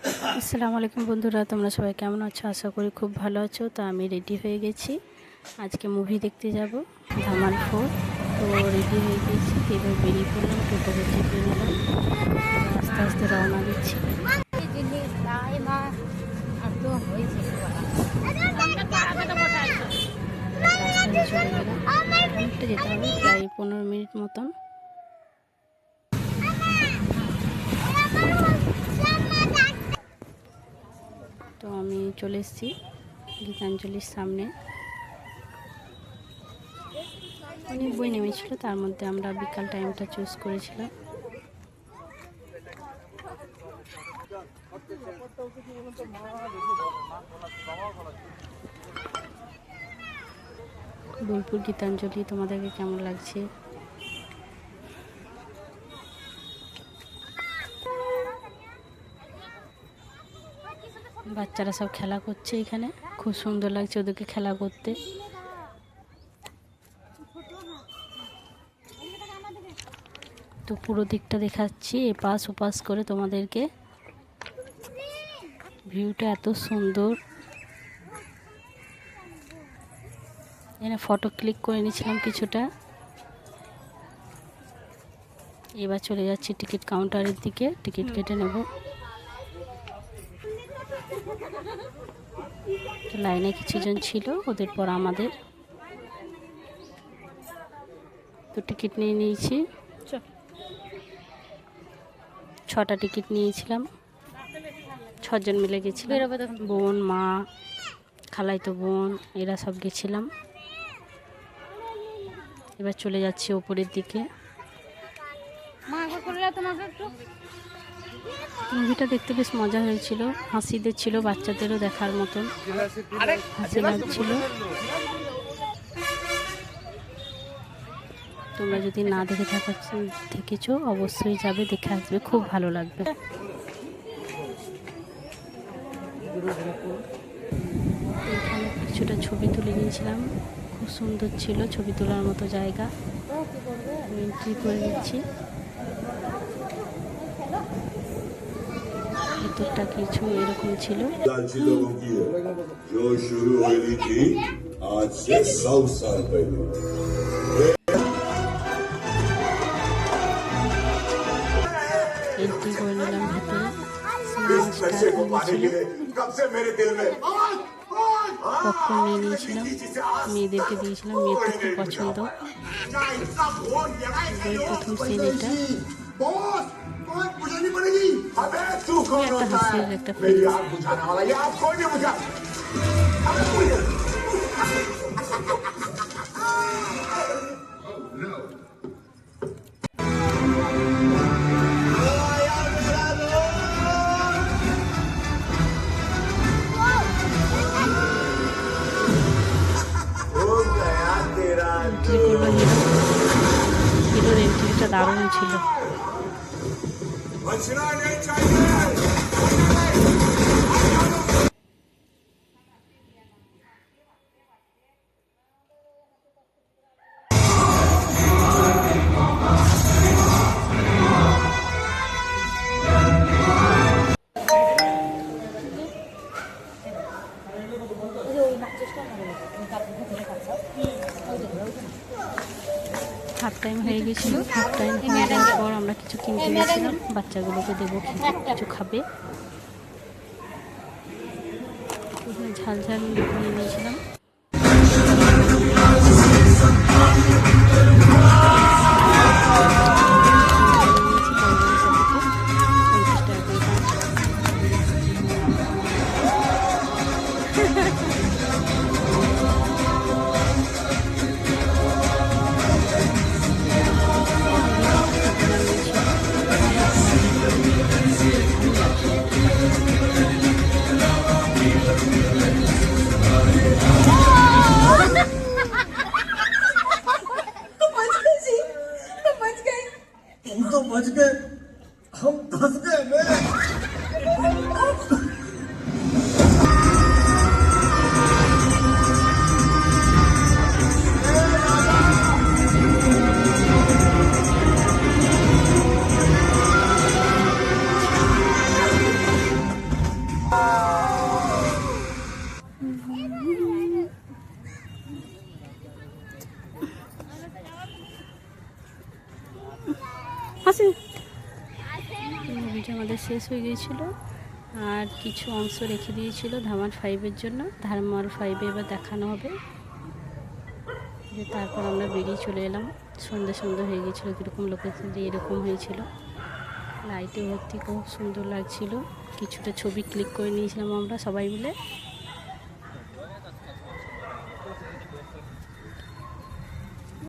আসসালামু আলাইকুম বন্ধুরা, তোমরা সবাই কেমন আছো? আশা করি খুব ভালো আছো। তো আমি রেডি হয়ে গেছি, আজকে মুভি দেখতে যাব ধামাল 4। তো রেডি হয়ে গেছি, এবার বেরিয়ে পড়লাম, টোটোতে চেপে নিলাম, আস্তে আস্তে রওনা দিচ্ছি। রাস্তায় চলে গেলাম, অনেকটা যেতে হবে, প্রায় 15 মিনিট মতন। তো আমি চলে এসেছি গীতাঞ্জলির সামনে। অনেক বই নেমেছিল, তার মধ্যে আমরা বিকাল টাইমটা চুজ করেছিলাম। বোলপুর গীতাঞ্জলি তোমাদেরকে কেমন লাগছে? বাচ্চারা সব খেলা করছে এখানে, খুব সুন্দর লাগছে ওদেরকে খেলা করতে। তো পুরো দিকটা দেখাচ্ছি এপাশ ওপাশ করে তোমাদেরকে। ভিউটা এত সুন্দর, এখানে ফটো ক্লিক করে নিয়েছিলাম কিছুটা। এবার চলে যাচ্ছি টিকিট কাউন্টারের দিকে, টিকিট কেটে নেব। লাইনে কিছুজন ছিল, ওদের পর আমাদের। তো টিকিট নিয়ে নিয়েছি, 6টা টিকিট নিয়েছিলাম, 6 জন মিলে গেছিলাম। বোন, মা, খালাইতো বোন, এরা সব গেছিলাম। এবার চলে যাচ্ছি ওপরের দিকে। মুভিটা দেখতে বেশ মজা হয়েছিল, হাসিদের ছিল, বাচ্চাদেরও দেখার মতন হাসি লাগছিল। তোমরা যদি না দেখে থেকেছো অবশ্যই যাবে, দেখে আসবে, খুব ভালো লাগবে। এখানে কিছুটা ছবি তুলে নিয়েছিলাম, খুব সুন্দর ছিল, ছবি তোলার মতো জায়গা। এন্ট্রি করে নিচ্ছি। ভিতরটা কিছু এরকম ছিল। এন্ট্রি করে নিলাম ভেতরে। পপকর্ন নিয়ে নিয়েছিলাম, মেয়েদেরকে দিয়েছিলাম, মেয়ের তো খুব পছন্দ। প্রথম সিন এটা, একটা হাসির একটা ফিল্ম। হিরোর এন্ট্রিটা দারুণ ছিল। হাফ টাইম হয়ে গেছিল, হাফ টাইম হয়ে যাওয়ার পর আমরা কিছু কিনতে গেছিলাম, বাচ্চাগুলোকে দেবো, কিছু খাবে। ঝাল ঝাল নিয়ে নিয়েছিলাম। হাসি। মুভিটা আমাদের শেষ হয়ে গিয়েছিলো, আর কিছু অংশ রেখে দিয়েছিল ধামাল 5-এর জন্য। ধামাল 5-এ এবার দেখানো হবে। যে তারপর আমরা বেরিয়ে চলে এলাম। সন্ধ্যে সন্ধ্যে হয়ে গিয়েছিলো, কীরকম লোকেশন দিয়ে এরকম হয়েছিল, লাইটে ভর্তি, খুব সুন্দর লাগছিল। কিছুটা ছবি ক্লিক করে নিয়েছিলাম আমরা সবাই মিলে।